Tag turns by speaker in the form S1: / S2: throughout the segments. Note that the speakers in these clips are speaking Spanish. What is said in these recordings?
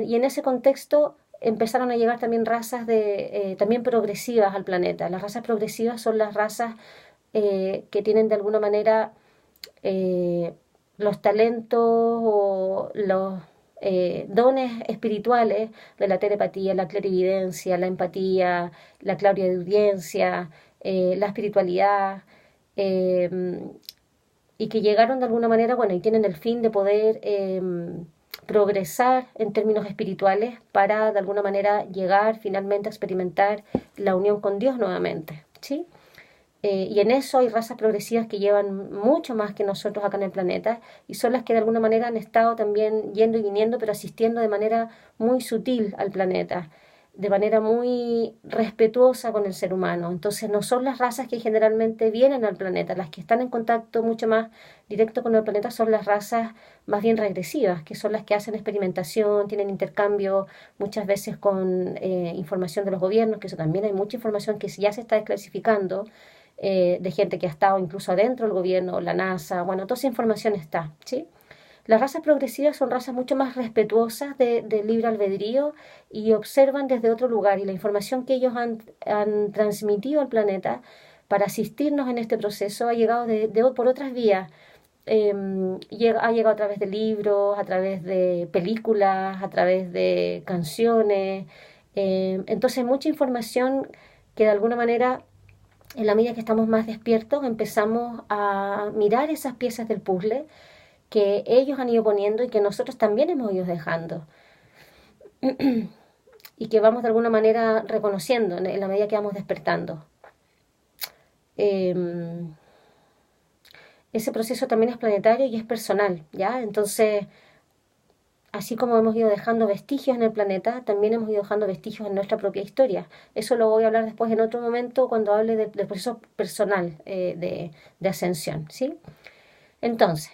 S1: Y en ese contexto empezaron a llegar también razas también progresivas al planeta. Las razas progresivas son las razas que tienen de alguna manera eh, los talentos o los dones espirituales de la telepatía, la clarividencia, la empatía, la clariaudiencia, la espiritualidad, eh, y que llegaron de alguna manera, bueno, y tienen el fin de poder progresar en términos espirituales para de alguna manera llegar finalmente a experimentar la unión con Dios nuevamente, ¿sí? Y en eso hay razas progresivas que llevan mucho más que nosotros acá en el planeta y son las que de alguna manera han estado también yendo y viniendo, pero asistiendo de manera muy sutil al planeta, de manera muy respetuosa con el ser humano. Entonces no son las razas que generalmente vienen al planeta, las que están en contacto mucho más directo con el planeta son las razas más bien regresivas, que son las que hacen experimentación, tienen intercambio muchas veces con información de los gobiernos, que eso también hay mucha información que ya se está desclasificando de gente que ha estado incluso adentro del gobierno, la NASA, bueno, toda esa información está, ¿sí? Las razas progresivas son razas mucho más respetuosas del libre albedrío y observan desde otro lugar y la información que ellos han transmitido al planeta para asistirnos en este proceso ha llegado por otras vías. Ha llegado a través de libros, a través de películas, a través de canciones. Entonces, mucha información que de alguna manera en la medida que estamos más despiertos, empezamos a mirar esas piezas del puzzle que ellos han ido poniendo y que nosotros también hemos ido dejando. Y que vamos de alguna manera reconociendo en la medida que vamos despertando. Eh, Ese proceso también es planetario y es personal, ¿ya? Entonces, así como hemos ido dejando vestigios en el planeta, también hemos ido dejando vestigios en nuestra propia historia. Eso lo voy a hablar después en otro momento cuando hable del proceso personal de ascensión, ¿sí? Entonces,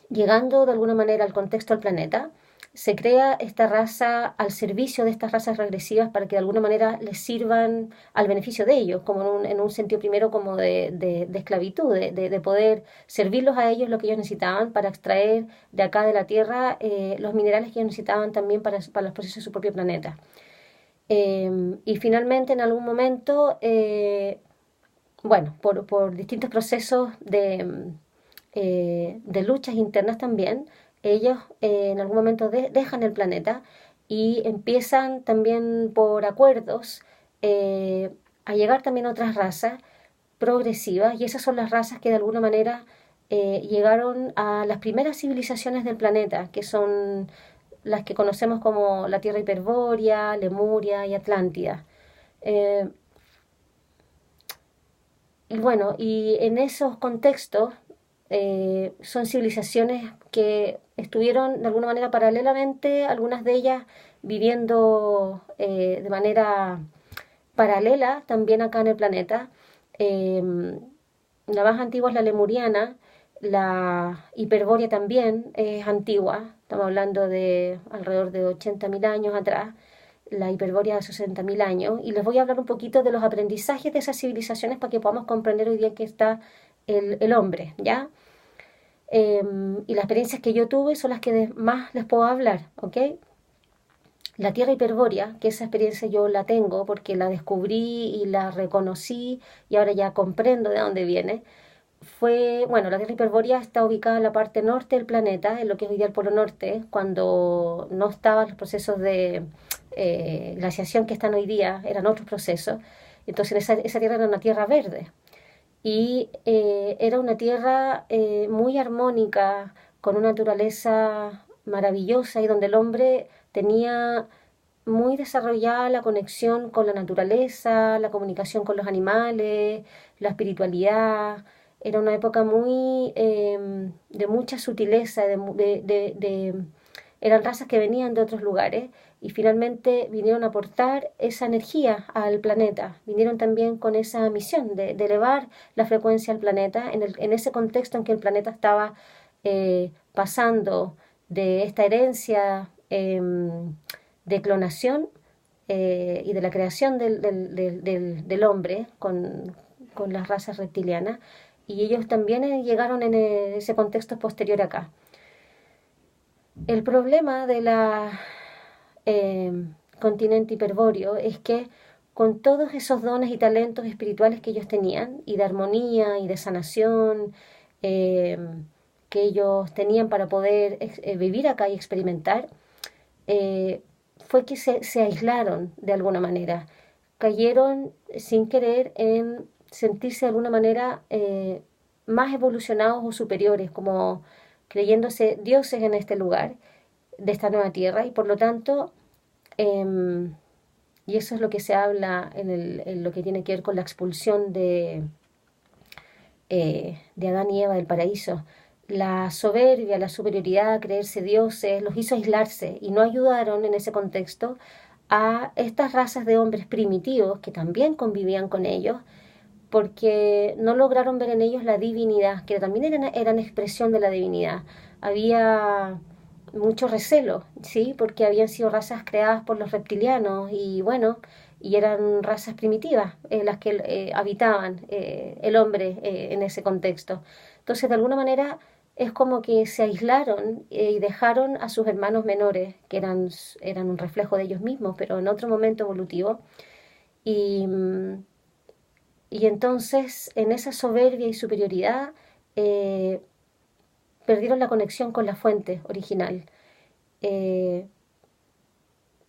S1: llegando de alguna manera al contexto del planeta, se crea esta raza al servicio de estas razas regresivas para que de alguna manera les sirvan al beneficio de ellos, como en un sentido primero como de esclavitud, de poder servirlos a ellos lo que ellos necesitaban para extraer de acá de la Tierra los minerales que ellos necesitaban también para los procesos de su propio planeta. Y finalmente en algún momento, bueno, por distintos procesos de luchas internas también, ellos en algún momento dejan el planeta y empiezan también por acuerdos a llegar también otras razas progresivas y esas son las razas que de alguna manera llegaron a las primeras civilizaciones del planeta, que son las que conocemos como la Tierra Hiperbórea, Lemuria y Atlántida. Eh, y bueno, y en esos contextos son civilizaciones que estuvieron de alguna manera paralelamente, algunas de ellas viviendo de manera paralela también acá en el planeta. Eh, la más antigua es la lemuriana, la hiperbórea también es antigua, estamos hablando de alrededor de 80.000 años atrás, la hiperbórea de 60.000 años, y les voy a hablar un poquito de los aprendizajes de esas civilizaciones para que podamos comprender hoy día que está el hombre, ¿ya? Y las experiencias que yo tuve son las que más les puedo hablar, ¿ok? La tierra hiperbórea, que esa experiencia yo la tengo porque la descubrí y la reconocí y ahora ya comprendo de dónde viene, bueno, la tierra hiperbórea está ubicada en la parte norte del planeta, en lo que es hoy día el Polo Norte, cuando no estaban los procesos de glaciación que están hoy día, eran otros procesos. Entonces esa tierra era una tierra verde y era una tierra muy armónica, con una naturaleza maravillosa y donde el hombre tenía muy desarrollada la conexión con la naturaleza, la comunicación con los animales, la espiritualidad. Era una época muy de mucha sutileza, eran razas que venían de otros lugares y finalmente vinieron a aportar esa energía al planeta. Vinieron también con esa misión de elevar la frecuencia al planeta en ese contexto en que el planeta estaba pasando de esta herencia de clonación y de la creación del hombre con las razas reptilianas. Y ellos también llegaron en ese contexto posterior acá. El problema continente hiperbóreo es que con todos esos dones y talentos espirituales que ellos tenían, y de armonía y de sanación, eh, que ellos tenían para poder vivir acá y experimentar, eh, fue que se aislaron de alguna manera, cayeron sin querer en sentirse de alguna manera más evolucionados o superiores, como creyéndose dioses en este lugar, de esta nueva tierra, y por lo tanto, eh, y eso es lo que se habla en lo que tiene que ver con la expulsión de Adán y Eva del paraíso. La soberbia, la superioridad, creerse dioses, los hizo aislarse y no ayudaron en ese contexto a estas razas de hombres primitivos que también convivían con ellos, porque no lograron ver en ellos la divinidad, que también eran expresión de la divinidad. Había mucho recelo, ¿sí? Porque habían sido razas creadas por los reptilianos y bueno, y eran razas primitivas las que habitaban el hombre en ese contexto. Entonces, de alguna manera, es como que se aislaron y dejaron a sus hermanos menores, que eran un reflejo de ellos mismos, pero en otro momento evolutivo. Y, y entonces, en esa soberbia y superioridad, eh, perdieron la conexión con la fuente original. Eh,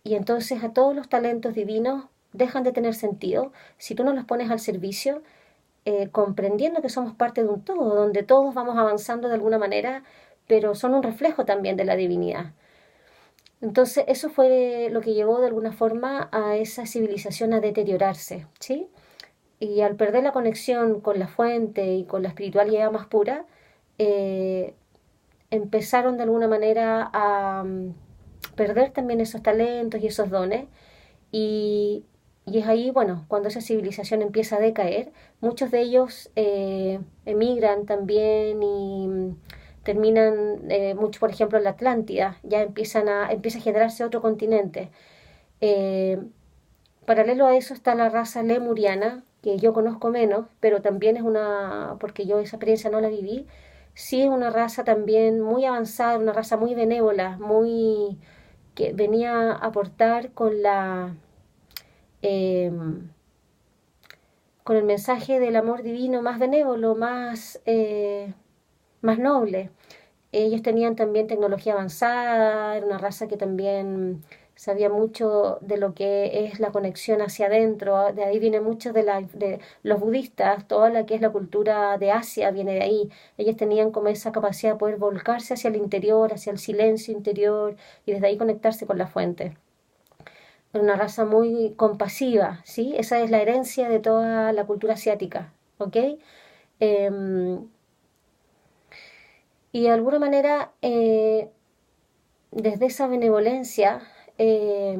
S1: y entonces a todos los talentos divinos dejan de tener sentido si tú no los pones al servicio, comprendiendo que somos parte de un todo, donde todos vamos avanzando de alguna manera, pero son un reflejo también de la divinidad. Entonces eso fue lo que llevó de alguna forma a esa civilización a deteriorarse, ¿sí? Y al perder la conexión con la fuente y con la espiritualidad más pura, eh, empezaron de alguna manera a perder también esos talentos y esos dones. Y, y es ahí, bueno, cuando esa civilización empieza a decaer, muchos de ellos emigran también y terminan, mucho, por ejemplo, en la Atlántida, ya empieza a generarse otro continente. Eh, Paralelo a eso está la raza lemuriana, que yo conozco menos, pero también es una, porque yo esa experiencia no la viví, sí es una raza también muy avanzada, una raza muy benévola, muy que venía a aportar eh, con el mensaje del amor divino más benévolo, más noble. Ellos tenían también tecnología avanzada, era una raza que también sabía mucho de lo que es la conexión hacia adentro, de ahí viene mucho de los budistas, toda la que es la cultura de Asia viene de ahí. Ellos tenían como esa capacidad de poder volcarse hacia el interior, hacia el silencio interior y desde ahí conectarse con la fuente. Era una raza muy compasiva, ¿sí? Esa es la herencia de toda la cultura asiática, ¿ok? Em, y de alguna manera, desde esa benevolencia eh,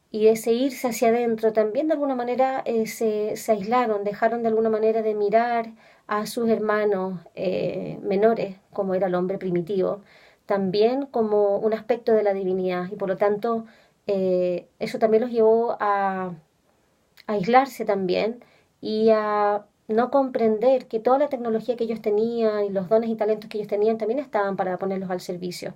S1: y ese irse hacia adentro, también de alguna manera se aislaron, dejaron de alguna manera de mirar a sus hermanos menores, como era el hombre primitivo, también como un aspecto de la divinidad y por lo tanto eso también los llevó a aislarse también y a no comprender que toda la tecnología que ellos tenían y los dones y talentos que ellos tenían también estaban para ponerlos al servicio.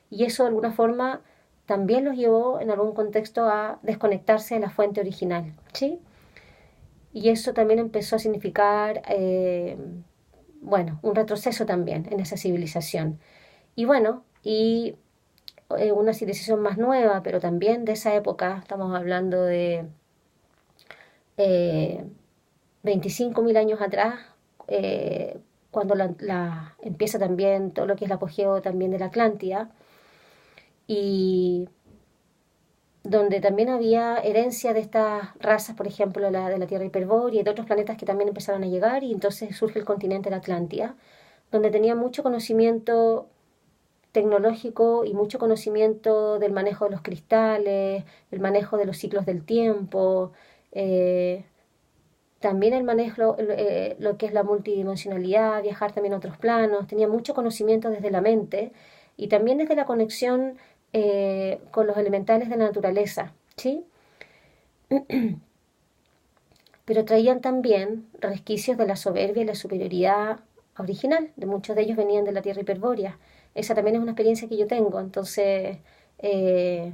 S1: Y eso de alguna forma también los llevó en algún contexto a desconectarse de la fuente original, ¿sí? Y eso también empezó a significar, bueno, un retroceso también en esa civilización. Y bueno, una civilización más nueva, pero también de esa época, estamos hablando de eh, 25.000 años atrás, cuando empieza también todo lo que es el apogeo también de la Atlántida, y donde también había herencia de estas razas, por ejemplo, de la Tierra hiperbórea y de otros planetas que también empezaron a llegar, y entonces surge el continente de la Atlántida, donde tenía mucho conocimiento tecnológico y mucho conocimiento del manejo de los cristales, el manejo de los ciclos del tiempo, eh, también el manejo, lo que es la multidimensionalidad, viajar también a otros planos, tenía mucho conocimiento desde la mente y también desde la conexión con los elementales de la naturaleza, ¿sí? Pero traían también resquicios de la soberbia y la superioridad original, de muchos de ellos venían de la tierra hiperbórea. Esa también es una experiencia que yo tengo, entonces eh,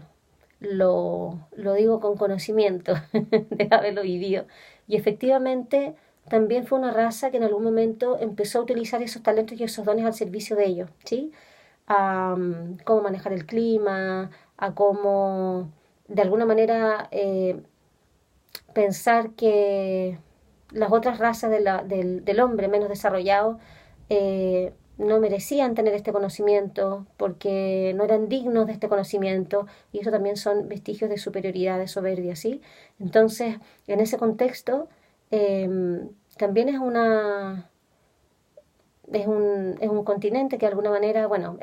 S1: lo digo con conocimiento de haberlo vivido. Y efectivamente también fue una raza que en algún momento empezó a utilizar esos talentos y esos dones al servicio de ellos, ¿sí? A cómo manejar el clima, a cómo de alguna manera pensar que las otras razas del hombre menos desarrollado no merecían tener este conocimiento porque no eran dignos de este conocimiento y eso también son vestigios de superioridad, de soberbia, ¿sí? Entonces, en ese contexto, también es un continente que de alguna manera, bueno,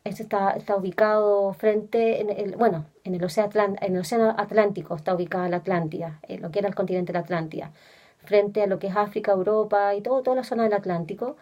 S1: este está ubicado frente, bueno, en el océano Atlántico está ubicada la Atlántida, lo que era el continente de la Atlántida, frente a lo que es África, Europa y toda la zona del Atlántico.